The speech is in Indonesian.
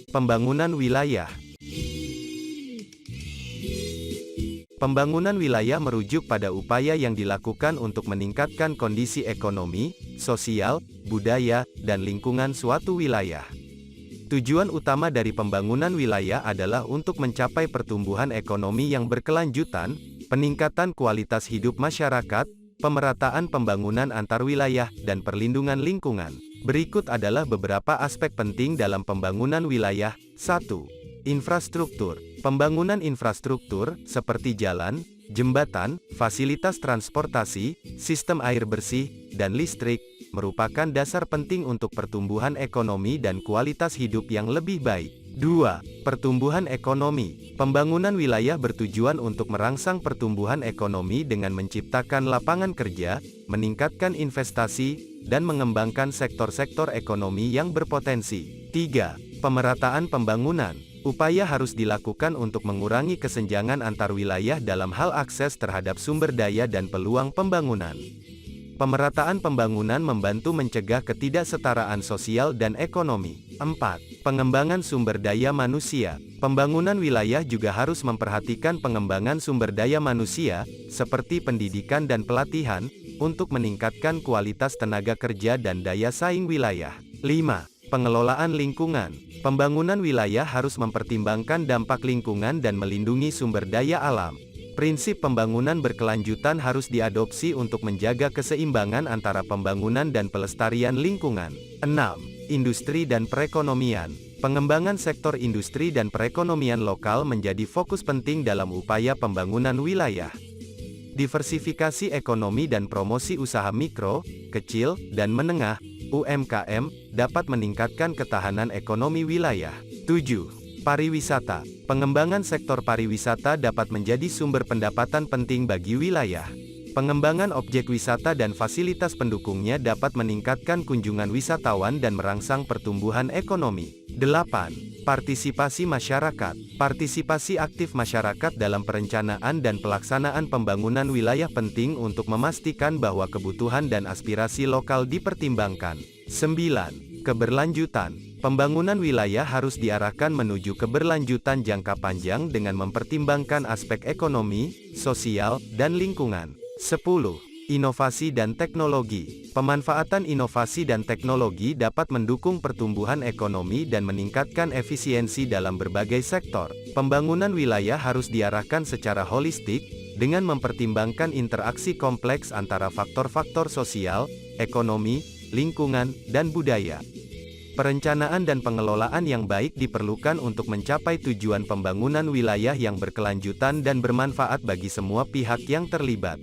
Pembangunan wilayah. Pembangunan wilayah merujuk pada upaya yang dilakukan untuk meningkatkan kondisi ekonomi, sosial, budaya, dan lingkungan suatu wilayah. Tujuan utama dari pembangunan wilayah adalah untuk mencapai pertumbuhan ekonomi yang berkelanjutan, peningkatan kualitas hidup masyarakat, pemerataan pembangunan antar wilayah, dan perlindungan lingkungan. Berikut adalah beberapa aspek penting dalam pembangunan wilayah. 1. Infrastruktur. Pembangunan infrastruktur, seperti jalan, jembatan, fasilitas transportasi, sistem air bersih, dan listrik, merupakan dasar penting untuk pertumbuhan ekonomi dan kualitas hidup yang lebih baik. 2. Pertumbuhan ekonomi. Pembangunan wilayah bertujuan untuk merangsang pertumbuhan ekonomi dengan menciptakan lapangan kerja, meningkatkan investasi, dan mengembangkan sektor-sektor ekonomi yang berpotensi. 3. Pemerataan pembangunan. Upaya harus dilakukan untuk mengurangi kesenjangan antar wilayah dalam hal akses terhadap sumber daya dan peluang pembangunan. Pemerataan pembangunan membantu mencegah ketidaksetaraan sosial dan ekonomi. 4. Pengembangan sumber daya manusia. Pembangunan wilayah juga harus memperhatikan pengembangan sumber daya manusia, seperti pendidikan dan pelatihan, untuk meningkatkan kualitas tenaga kerja dan daya saing wilayah. 5. Pengelolaan lingkungan. Pembangunan wilayah harus mempertimbangkan dampak lingkungan dan melindungi sumber daya alam. Prinsip pembangunan berkelanjutan harus diadopsi untuk menjaga keseimbangan antara pembangunan dan pelestarian lingkungan. 6. Industri dan perekonomian. Pengembangan sektor industri dan perekonomian lokal menjadi fokus penting dalam upaya pembangunan wilayah. Diversifikasi ekonomi dan promosi usaha mikro, kecil, dan menengah (UMKM) dapat meningkatkan ketahanan ekonomi wilayah. 7. Pariwisata. Pengembangan sektor pariwisata dapat menjadi sumber pendapatan penting bagi wilayah. Pengembangan objek wisata dan fasilitas pendukungnya dapat meningkatkan kunjungan wisatawan dan merangsang pertumbuhan ekonomi. 8. Partisipasi masyarakat. Partisipasi aktif masyarakat dalam perencanaan dan pelaksanaan pembangunan wilayah penting untuk memastikan bahwa kebutuhan dan aspirasi lokal dipertimbangkan. 9. Keberlanjutan. Pembangunan wilayah harus diarahkan menuju keberlanjutan jangka panjang dengan mempertimbangkan aspek ekonomi, sosial, dan lingkungan. 10. Inovasi dan teknologi. Pemanfaatan inovasi dan teknologi dapat mendukung pertumbuhan ekonomi dan meningkatkan efisiensi dalam berbagai sektor. Pembangunan wilayah harus diarahkan secara holistik, dengan mempertimbangkan interaksi kompleks antara faktor-faktor sosial, ekonomi, lingkungan, dan budaya. Perencanaan dan pengelolaan yang baik diperlukan untuk mencapai tujuan pembangunan wilayah yang berkelanjutan dan bermanfaat bagi semua pihak yang terlibat.